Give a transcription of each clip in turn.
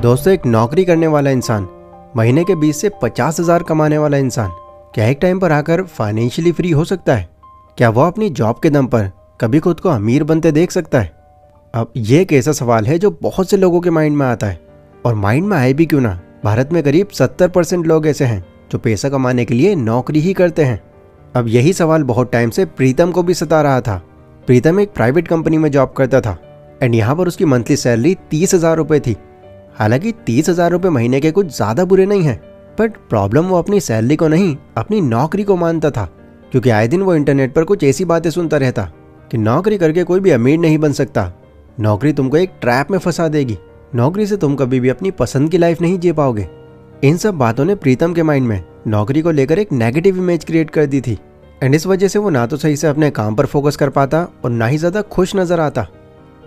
दोस्तों, एक नौकरी करने वाला इंसान, महीने के 20 से 50,000 कमाने वाला इंसान क्या एक टाइम पर आकर फाइनेंशियली फ्री हो सकता है? क्या वो अपनी जॉब के दम पर कभी खुद को अमीर बनते देख सकता है? अब ये एक ऐसा सवाल है जो बहुत से लोगों के माइंड में आता है, और माइंड में आए भी क्यों ना, भारत में करीब 70% लोग ऐसे हैं जो पैसा कमाने के लिए नौकरी ही करते हैं। अब यही सवाल बहुत टाइम से प्रीतम को भी सता रहा था। प्रीतम एक प्राइवेट कंपनी में जॉब करता था एंड यहाँ पर उसकी मंथली सैलरी 30,000 रुपये थी। हालांकि 30,000 रुपये महीने के कुछ ज़्यादा बुरे नहीं हैं, बट प्रॉब्लम वो अपनी सैलरी को नहीं, अपनी नौकरी को मानता था। क्योंकि आए दिन वो इंटरनेट पर कुछ ऐसी बातें सुनता रहता कि नौकरी करके कोई भी अमीर नहीं बन सकता, नौकरी तुमको एक ट्रैप में फंसा देगी, नौकरी से तुम कभी भी अपनी पसंद की लाइफ नहीं जी पाओगे। इन सब बातों ने प्रीतम के माइंड में नौकरी को लेकर एक नेगेटिव इमेज क्रिएट कर दी थी एंड इस वजह से वो ना तो सही से अपने काम पर फोकस कर पाता और ना ही ज़्यादा खुश नजर आता।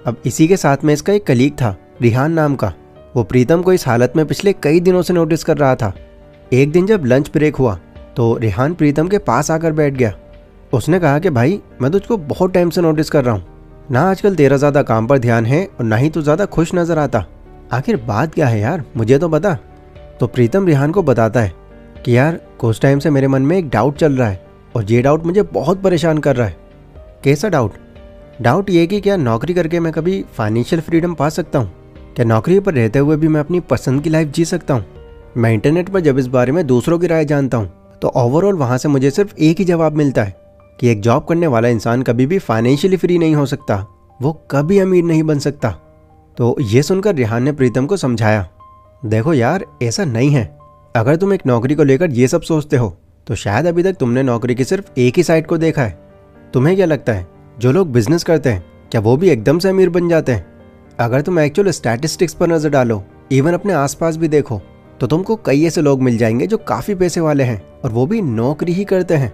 अब इसी के साथ में इसका एक कलीग था, रिहान नाम का। वो प्रीतम को इस हालत में पिछले कई दिनों से नोटिस कर रहा था। एक दिन जब लंच ब्रेक हुआ तो रिहान प्रीतम के पास आकर बैठ गया। उसने कहा कि भाई, मैं तुझको बहुत टाइम से नोटिस कर रहा हूँ, ना आजकल तेरा ज़्यादा काम पर ध्यान है और ना ही तू ज़्यादा खुश नज़र आता। आखिर बात क्या है यार, मुझे तो बता। तो प्रीतम रिहान को बताता है कि यार, कुछ टाइम से मेरे मन में एक डाउट चल रहा है और ये डाउट मुझे बहुत परेशान कर रहा है। कैसा डाउट? डाउट ये कि क्या नौकरी करके मैं कभी फाइनेंशियल फ्रीडम पा सकता हूँ? क्या नौकरी पर रहते हुए भी मैं अपनी पसंद की लाइफ जी सकता हूँ? मैं इंटरनेट पर जब इस बारे में दूसरों की राय जानता हूँ तो ओवरऑल वहाँ से मुझे सिर्फ एक ही जवाब मिलता है कि एक जॉब करने वाला इंसान कभी भी फाइनेंशियली फ्री नहीं हो सकता, वो कभी अमीर नहीं बन सकता। तो ये सुनकर रिहान ने प्रीतम को समझाया, देखो यार, ऐसा नहीं है। अगर तुम एक नौकरी को लेकर ये सब सोचते हो तो शायद अभी तक तुमने नौकरी की सिर्फ एक ही साइड को देखा है। तुम्हें क्या लगता है जो लोग बिजनेस करते हैं क्या वो भी एकदम से अमीर बन जाते हैं? अगर तुम एक्चुअल स्टैटिस्टिक्स पर नजर डालो, इवन अपने आसपास भी देखो, तो तुमको कई ऐसे लोग मिल जाएंगे जो काफी पैसे वाले हैं और वो भी नौकरी ही करते हैं।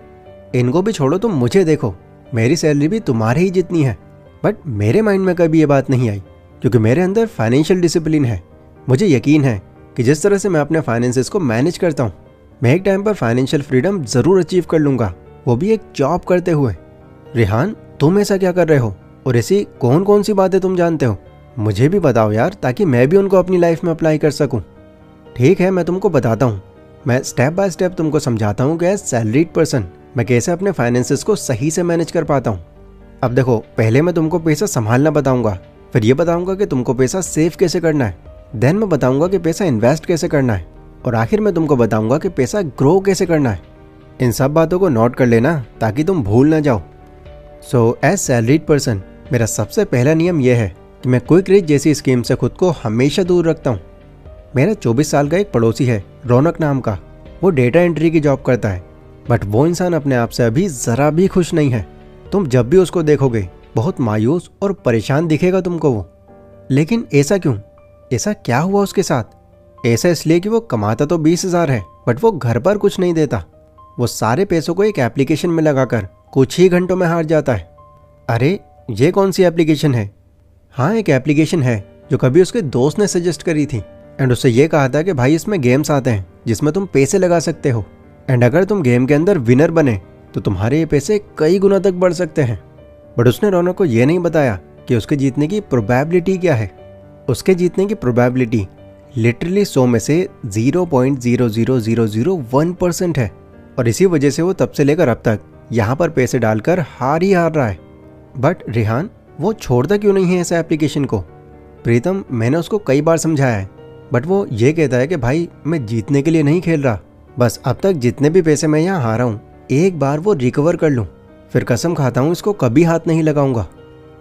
इनको भी छोड़ो, तुम मुझे देखो, मेरी सैलरी भी तुम्हारे ही जितनी है, बट मेरे माइंड में कभी ये बात नहीं आई क्योंकि मेरे अंदर फाइनेंशियल डिसिप्लिन है। मुझे यकीन है कि जिस तरह से मैं अपने फाइनेंसेस को मैनेज करता हूँ, मैं एक टाइम पर फाइनेंशियल फ्रीडम जरूर अचीव कर लूंगा, वो भी एक जॉब करते हुए। रिहान, तुम ऐसा क्या कर रहे हो और ऐसी कौन कौन सी बातें तुम जानते हो? मुझे भी बताओ यार, ताकि मैं भी उनको अपनी लाइफ में अप्लाई कर सकूं। ठीक है, मैं तुमको बताता हूँ। मैं स्टेप बाय स्टेप तुमको समझाता हूँ कि एज सैलरीड पर्सन मैं कैसे अपने फाइनेंसेस को सही से मैनेज कर पाता हूँ। अब देखो, पहले मैं तुमको पैसा संभालना बताऊंगा, फिर ये बताऊंगा कि तुमको पैसा सेव कैसे करना है, देन मैं बताऊंगा कि पैसा इन्वेस्ट कैसे करना है, और आखिर में तुमको बताऊंगा कि पैसा ग्रो कैसे करना है। इन सब बातों को नोट कर लेना ताकि तुम भूल ना जाओ। सो एज सैलरीड पर्सन मेरा सबसे पहला नियम यह है कि मैं क्विक रिच जैसी स्कीम से खुद को हमेशा दूर रखता हूँ। मेरा 24 साल का एक पड़ोसी है, रौनक नाम का। वो डेटा एंट्री की जॉब करता है, बट वो इंसान अपने आप से अभी ज़रा भी खुश नहीं है। तुम जब भी उसको देखोगे बहुत मायूस और परेशान दिखेगा तुमको वो। लेकिन ऐसा क्यों? ऐसा क्या हुआ उसके साथ? ऐसा इसलिए कि वो कमाता तो 20,000 है, बट वो घर पर कुछ नहीं देता। वो सारे पैसों को एक एप्लीकेशन में लगाकर कुछ ही घंटों में हार जाता है। अरे, ये कौन सी एप्लीकेशन है? हाँ, एक एप्लीकेशन है जो कभी उसके दोस्त ने सजेस्ट करी थी एंड उससे ये कहा था कि भाई, इसमें गेम्स आते हैं जिसमें तुम पैसे लगा सकते हो एंड अगर तुम गेम के अंदर विनर बने तो तुम्हारे ये पैसे कई गुना तक बढ़ सकते हैं। बट उसने रौनक को ये नहीं बताया कि उसके जीतने की प्रोबेबिलिटी क्या है। उसके जीतने की प्रोबेबिलिटी लिटरली 100 में से 0.00001% है, और इसी वजह से वो तब से लेकर अब तक यहाँ पर पैसे डालकर हार ही हार रहा है। बट रिहान, वो छोड़ता क्यों नहीं है इस एप्लीकेशन को? प्रीतम, मैंने उसको कई बार समझाया है, बट वो ये कहता है कि भाई, मैं जीतने के लिए नहीं खेल रहा, बस अब तक जितने भी पैसे मैं यहाँ हारा हूँ एक बार वो रिकवर कर लूँ, फिर कसम खाता हूँ इसको कभी हाथ नहीं लगाऊंगा।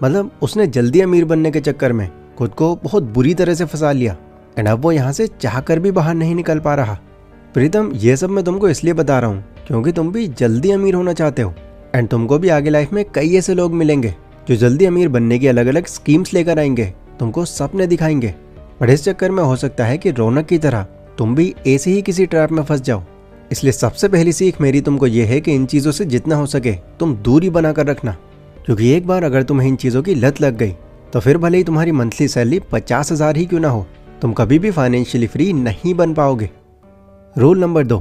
मतलब उसने जल्दी अमीर बनने के चक्कर में खुद को बहुत बुरी तरह से फंसा लिया एंड अब वो यहाँ से चाहकर भी बाहर नहीं निकल पा रहा। प्रीतम, ये सब मैं तुमको इसलिए बता रहा हूँ क्योंकि तुम भी जल्दी अमीर होना चाहते हो एंड तुमको भी आगे लाइफ में कई ऐसे लोग मिलेंगे जो जल्दी अमीर बनने की अलग अलग स्कीम्स लेकर आएंगे, तुमको सपने दिखाएंगे। बट इस चक्कर में हो सकता है कि रौनक की तरह तुम भी ऐसे ही किसी ट्रैप में फंस जाओ। इसलिए सबसे पहली सीख मेरी तुमको ये है कि इन चीज़ों से जितना हो सके तुम दूरी बनाकर रखना, क्योंकि एक बार अगर तुम्हें इन चीज़ों की लत लग गई तो फिर भले ही तुम्हारी मंथली सैलरी 50,000 ही क्यों ना हो, तुम कभी भी फाइनेंशियली फ्री नहीं बन पाओगे। Rule number 2,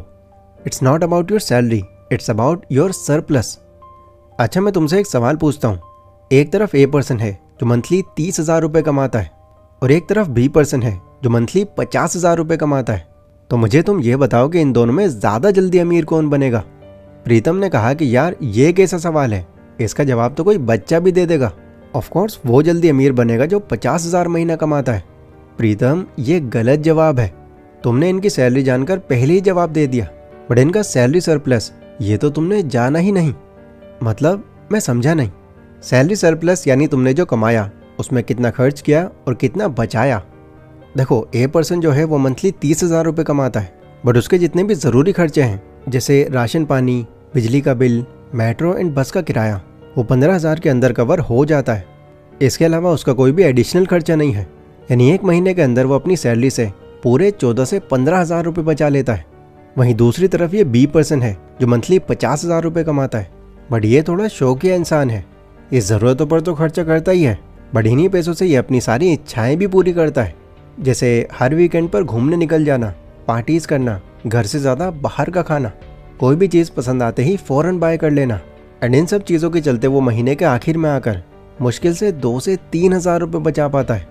it's not about your salary, it's about your surplus. अच्छा, मैं तुमसे एक सवाल पूछता हूँ। एक तरफ ए पर्सन है जो मंथली 30,000 रुपये कमाता है और एक तरफ बी पर्सन है जो मंथली 50,000 रुपये कमाता है। तो मुझे तुम ये बताओ कि इन दोनों में ज़्यादा जल्दी अमीर कौन बनेगा? प्रीतम ने कहा कि यार ये कैसा सवाल है, इसका जवाब तो कोई बच्चा भी दे देगा। ऑफ कोर्स वो जल्दी अमीर बनेगा जो 50,000 महीना कमाता है। प्रीतम ये गलत जवाब है। तुमने इनकी सैलरी जानकर पहले ही जवाब दे दिया, बट इनका सैलरी सरप्लस ये तो तुमने जाना ही नहीं। मतलब मैं समझा नहीं। सैलरी सरप्लस यानी तुमने जो कमाया उसमें कितना खर्च किया और कितना बचाया। देखो ए पर्सन जो है वो मंथली 30,000 रुपये कमाता है, बट उसके जितने भी ज़रूरी खर्चे हैं जैसे राशन पानी, बिजली का बिल, मेट्रो एंड बस का किराया, वो 15,000 के अंदर कवर हो जाता है। इसके अलावा उसका कोई भी एडिशनल खर्चा नहीं है। यानी एक महीने के अंदर वो अपनी सैलरी से पूरे 14 से 15,000 रुपये बचा लेता है। वहीं दूसरी तरफ ये बी पर्सन है जो मंथली 50,000 रुपये कमाता है, बट ये थोड़ा शौकिया इंसान है। ये ज़रूरतों पर तो खर्चा करता ही है, बट इन्हीं पैसों से ये अपनी सारी इच्छाएं भी पूरी करता है, जैसे हर वीकेंड पर घूमने निकल जाना, पार्टीज़ करना, घर से ज़्यादा बाहर का खाना, कोई भी चीज़ पसंद आते ही फ़ौरन बाय कर लेना। एंड इन सब चीज़ों के चलते वो महीने के आखिर में आकर मुश्किल से 2 से 3,000 रुपये बचा पाता है।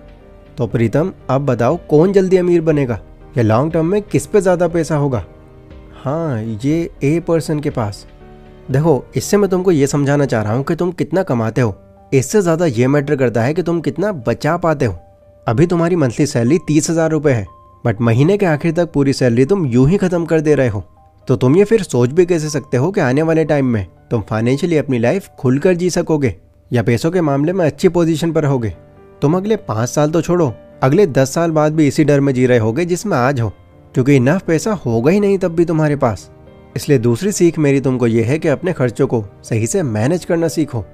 तो प्रीतम अब बताओ कौन जल्दी अमीर बनेगा या लॉन्ग टर्म में किस पे ज़्यादा पैसा होगा? हाँ, ये ए पर्सन के पास। देखो इससे मैं तुमको ये समझाना चाह रहा हूँ कि तुम कितना कमाते हो, इससे ज़्यादा ये मैटर करता है कि तुम कितना बचा पाते हो। अभी तुम्हारी मंथली सैलरी 30,000 रुपये है, बट महीने के आखिर तक पूरी सैलरी तुम यूं ही ख़त्म कर दे रहे हो। तो तुम ये फिर सोच भी कैसे सकते हो कि आने वाले टाइम में तुम फाइनेंशियली अपनी लाइफ खुलकर जी सकोगे या पैसों के मामले में अच्छी पोजीशन पर रहोगे? तुम अगले 5 साल तो छोड़ो, अगले 10 साल बाद भी इसी डर में जी रहे होगे जिसमें आज हो, क्योंकि इनफ पैसा होगा ही नहीं तब भी तुम्हारे पास। इसलिए दूसरी सीख मेरी तुमको ये है कि अपने खर्चों को सही से मैनेज करना सीखो।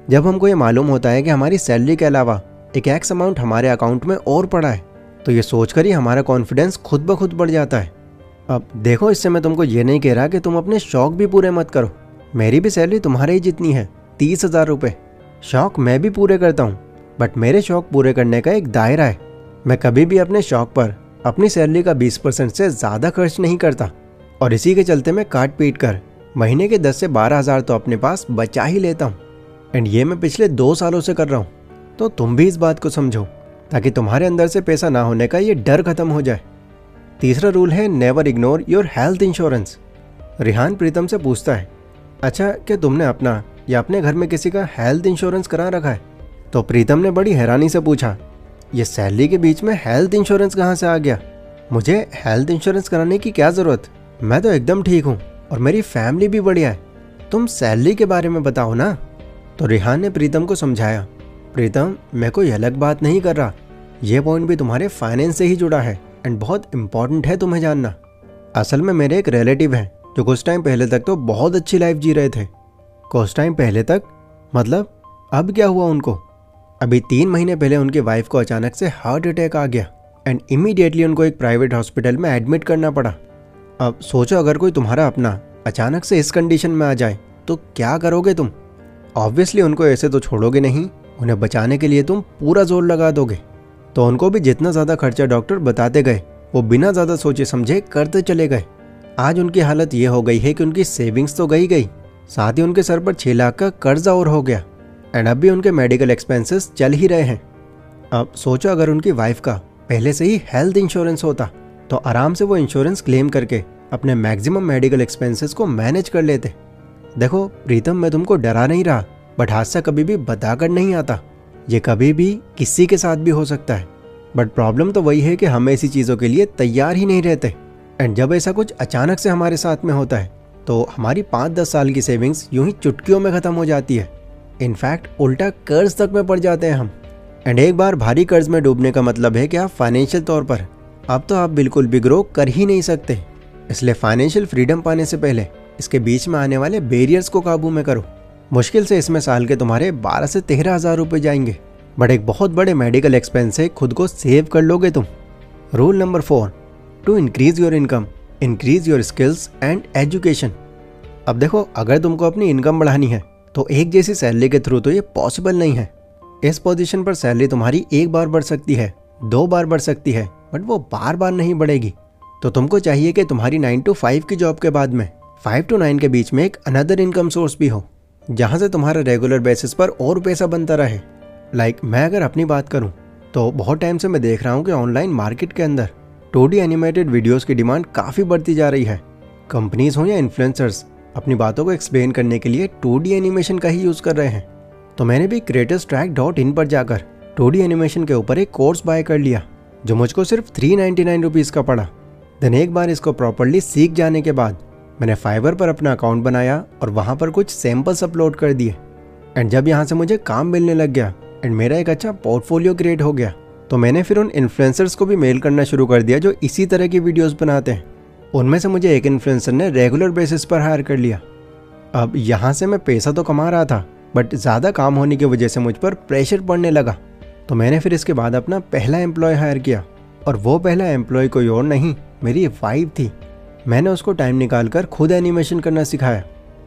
जब हमको ये मालूम होता है कि हमारी सैलरी के अलावा एक एक्स अमाउंट हमारे अकाउंट में और पड़ा है, तो ये सोचकर ही हमारा कॉन्फिडेंस खुद ब खुद बढ़ जाता है। अब देखो इससे मैं तुमको ये नहीं कह रहा कि तुम अपने शौक भी पूरे मत करो। मेरी भी सैलरी तुम्हारे ही जितनी है, 30,000 रुपये। शौक मैं भी पूरे करता हूँ, बट मेरे शौक पूरे करने का एक दायरा है। मैं कभी भी अपने शौक पर अपनी सैलरी का 20% से ज़्यादा खर्च नहीं करता, और इसी के चलते मैं काट पीट कर महीने के 10 से 12,000 तो अपने पास बचा ही लेता हूँ। एंड ये मैं पिछले 2 सालों से कर रहा हूँ। तो तुम भी इस बात को समझो ताकि तुम्हारे अंदर से पैसा ना होने का ये डर खत्म हो जाए। तीसरा रूल है never ignore your health insurance. Rihan Pritam से पूछता है, अच्छा क्या तुमने अपना या अपने घर में किसी का हेल्थ इंश्योरेंस करा रखा है? तो प्रीतम ने बड़ी हैरानी से पूछा, ये सैलरी के बीच में हेल्थ इंश्योरेंस कहाँ से आ गया? मुझे हेल्थ इंश्योरेंस कराने की क्या ज़रूरत? मैं तो एकदम ठीक हूँ और मेरी फैमिली भी बढ़िया है। तुम सैलरी के बारे में बताओ ना। तो रिहान ने प्रीतम को समझाया, प्रीतम मैं कोई अलग बात नहीं कर रहा, ये पॉइंट भी तुम्हारे फाइनेंस से ही जुड़ा है एंड बहुत इंपॉर्टेंट है तुम्हें जानना। असल में मेरे एक रिलेटिव हैं जो कुछ टाइम पहले तक तो बहुत अच्छी लाइफ जी रहे थे। कुछ टाइम पहले तक मतलब अब क्या हुआ उनको? अभी 3 महीने पहले उनकी वाइफ को अचानक से हार्ट अटैक आ गया एंड इमीडिएटली उनको एक प्राइवेट हॉस्पिटल में एडमिट करना पड़ा। अब सोचो अगर कोई तुम्हारा अपना अचानक से इस कंडीशन में आ जाए तो क्या करोगे तुम? ऑब्वियसली उनको ऐसे तो छोड़ोगे नहीं, उन्हें बचाने के लिए तुम पूरा जोर लगा दोगे। तो उनको भी जितना ज़्यादा खर्चा डॉक्टर बताते गए वो बिना ज़्यादा सोचे समझे करते चले गए। आज उनकी हालत ये हो गई है कि उनकी सेविंग्स तो गई, साथ ही उनके सर पर 6 लाख का कर्जा और हो गया एंड अब भी उनके मेडिकल एक्सपेंसेस चल ही रहे हैं। अब सोचो अगर उनकी वाइफ का पहले से ही हेल्थ इंश्योरेंस होता तो आराम से वो इंश्योरेंस क्लेम करके अपने मैक्सिमम मेडिकल एक्सपेंसेस को मैनेज कर लेते। देखो प्रीतम मैं तुमको डरा नहीं रहा, बट हादसा कभी भी बताकर नहीं आता, ये कभी भी किसी के साथ भी हो सकता है। बट प्रॉब्लम तो वही है कि हम ऐसी चीज़ों के लिए तैयार ही नहीं रहते एंड जब ऐसा कुछ अचानक से हमारे साथ में होता है तो हमारी 5-10 साल की सेविंग्स यूं ही चुटकियों में ख़त्म हो जाती है। इनफैक्ट उल्टा कर्ज तक में पड़ जाते हैं हम। एंड एक बार भारी कर्ज में डूबने का मतलब है कि आप फाइनेंशियल तौर पर अब तो आप बिल्कुल भी ग्रो कर ही नहीं सकते। इसलिए फाइनेंशियल फ्रीडम पाने से पहले इसके बीच में आने वाले बैरियर्स को काबू में करो। मुश्किल से इसमें साल के तुम्हारे 12 से 13,000 रुपये जाएंगे, बट एक बहुत बड़े मेडिकल एक्सपेंस से खुद को सेव कर लोगे तुम। Rule number 4, to increase your income increase your skills and education. अब देखो अगर तुमको अपनी इनकम बढ़ानी है तो एक जैसी सैलरी के थ्रू तो ये पॉसिबल नहीं है। इस पोजीशन पर सैलरी तुम्हारी एक बार बढ़ सकती है, 2 बार बढ़ सकती है, बट वो बार बार नहीं बढ़ेगी। तो तुमको चाहिए कि तुम्हारी 9 to 5 की जॉब के बाद में 5 to 9 के बीच में एक अनदर इनकम सोर्स भी हो, जहाँ से तुम्हारा रेगुलर बेसिस पर और पैसा बनता रहे। लाइक मैं अगर अपनी बात करूँ तो बहुत टाइम से मैं देख रहा हूँ कि ऑनलाइन मार्केट के अंदर 2D एनिमेटेड वीडियोस की डिमांड काफ़ी बढ़ती जा रही है। कंपनीज हो या इन्फ्लुएंसर्स अपनी बातों को एक्सप्लेन करने के लिए 2D एनिमेशन का ही यूज़ कर रहे हैं। तो मैंने भी creatorstrack.in पर जाकर 2D एनिमेशन के ऊपर एक कोर्स बाय कर लिया जो मुझको सिर्फ 399 रुपीज़ का पड़ा। देन एक बार इसको प्रॉपरली सीख जाने के बाद मैंने फाइवर पर अपना अकाउंट बनाया और वहाँ पर कुछ सैम्पल्स अपलोड कर दिए। एंड जब यहाँ से मुझे काम मिलने लग गया एंड मेरा एक अच्छा पोर्टफोलियो क्रिएट हो गया, तो मैंने फिर उन इन्फ्लुएंसर्स को भी मेल करना शुरू कर दिया जो इसी तरह की वीडियोस बनाते हैं। उनमें से मुझे एक इन्फ्लुएंसर ने रेगुलर बेसिस पर हायर कर लिया। अब यहाँ से मैं पैसा तो कमा रहा था, बट ज़्यादा काम होने की वजह से मुझ पर प्रेशर पड़ने लगा। तो मैंने फिर इसके बाद अपना पहला एम्प्लॉय हायर किया, और वो पहला एम्प्लॉय कोई और नहीं, मेरी वाइफ थी। मैंने उसको टाइम निकाल कर खुद एनिमेशन करना सिखाया।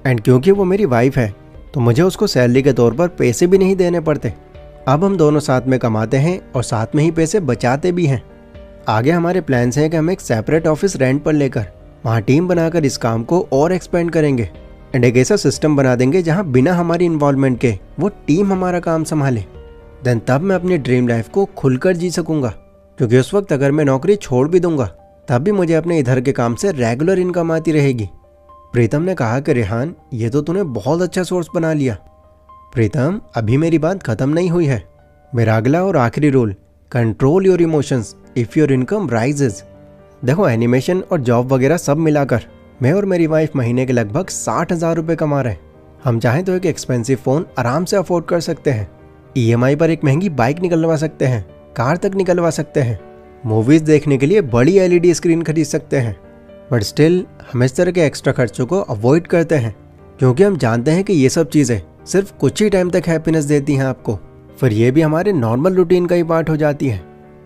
एंड क्योंकि वो मेरी वाइफ है तो मुझे उसको सैलरी के तौर पर पैसे भी नहीं देने पड़ते। अब हम दोनों साथ में कमाते हैं और साथ में ही पैसे बचाते भी हैं। आगे हमारे प्लान्स हैं कि हम एक सेपरेट ऑफिस रेंट पर लेकर वहाँ टीम बनाकर इस काम को और एक्सपेंड करेंगे एंड एक ऐसा सिस्टम बना देंगे जहाँ बिना हमारी इन्वॉल्वमेंट के वो टीम हमारा काम संभाले। देन तब मैं अपनी ड्रीम लाइफ को खुलकर जी सकूंगा, क्योंकि उस वक्त अगर मैं नौकरी छोड़ भी दूंगा तब भी मुझे अपने इधर के काम से रेगुलर इनकम आती रहेगी। प्रीतम ने कहा कि रेहान, ये तो तूने बहुत अच्छा सोर्स बना लिया। प्रीतम, अभी मेरी बात खत्म नहीं हुई है। मेरा अगला और आखिरी rule, control your emotions if your income rises. देखो, एनिमेशन और जॉब वगैरह सब मिलाकर मैं और मेरी वाइफ महीने के लगभग 60,000 रुपये कमा रहे हैं। हम चाहें तो एक एक्सपेंसिव फ़ोन आराम से अफोर्ड कर सकते हैं, EMI पर एक महंगी बाइक निकलवा सकते हैं, कार तक निकलवा सकते हैं, मूवीज़ देखने के लिए बड़ी LED स्क्रीन खरीद सकते हैं। बट स्टिल हम इस तरह के एक्स्ट्रा खर्चों को अवॉइड करते हैं, क्योंकि हम जानते हैं कि ये सब चीज़ें सिर्फ कुछ ही टाइम तक हैप्पीनेस देती हैं आपको, फिर ये भी हमारे नॉर्मल रूटीन का ही पार्ट हो जाती है।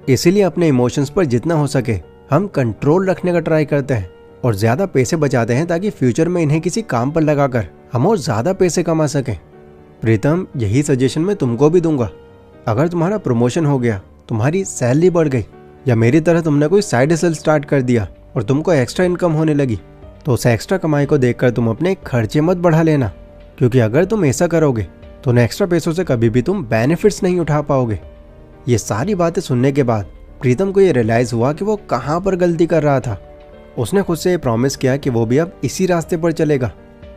इसीलिए अपने इमोशंस पर जितना हो सके हम कंट्रोल रखने का ट्राई करते हैं और ज़्यादा पैसे बचाते हैं, ताकि फ्यूचर में इन्हें किसी काम पर लगाकर हम और ज़्यादा पैसे कमा सकें। प्रीतम, यही सजेशन मैं तुमको भी दूंगा। अगर तुम्हारा प्रमोशन हो गया, तुम्हारी सैलरी बढ़ गई, या मेरी तरह तुमने कोई साइड हसल स्टार्ट कर दिया और तुमको एक्स्ट्रा इनकम होने लगी, तो उस एक्स्ट्रा कमाई को देखकर तुम अपने खर्चे मत बढ़ा लेना, क्योंकि अगर तुम ऐसा करोगे तो उन एक्स्ट्रा पैसों से कभी भी तुम बेनिफिट्स नहीं उठा पाओगे। ये सारी बातें सुनने के बाद प्रीतम को ये रियलाइज़ हुआ कि वो कहाँ पर गलती कर रहा था। उसने खुद से ये प्रॉमिस किया कि वो भी अब इसी रास्ते पर चलेगा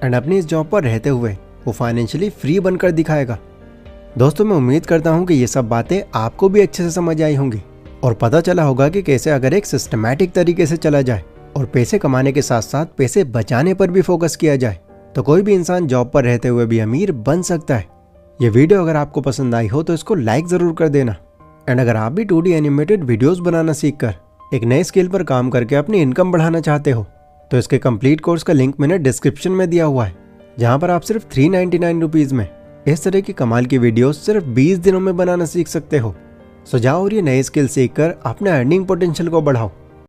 एंड अपनी इस जॉब पर रहते हुए वो फाइनेंशियली फ्री बनकर दिखाएगा। दोस्तों, मैं उम्मीद करता हूँ कि ये सब बातें आपको भी अच्छे से समझ आई होंगी और पता चला होगा कि कैसे अगर एक सिस्टमैटिक तरीके से चला जाए और पैसे कमाने के साथ साथ पैसे बचाने पर भी फोकस किया जाए तो कोई भी इंसान जॉब पर रहते हुए भी अमीर बन सकता है। ये वीडियो अगर आपको पसंद आई हो तो इसको लाइक ज़रूर कर देना। एंड अगर आप भी 2D एनिमेटेड वीडियोस बनाना सीखकर एक नए स्किल पर काम करके अपनी इनकम बढ़ाना चाहते हो तो इसके कंप्लीट कोर्स का लिंक मैंने डिस्क्रिप्शन में दिया हुआ है, जहाँ पर आप सिर्फ 399 रुपीज़ में इस तरह की कमाल की वीडियोस सिर्फ 20 दिनों में बनाना सीख सकते हो। सो जाओ और ये नए स्किल सीखकर अपने अर्निंग पोटेंशियल को बढ़ाओ।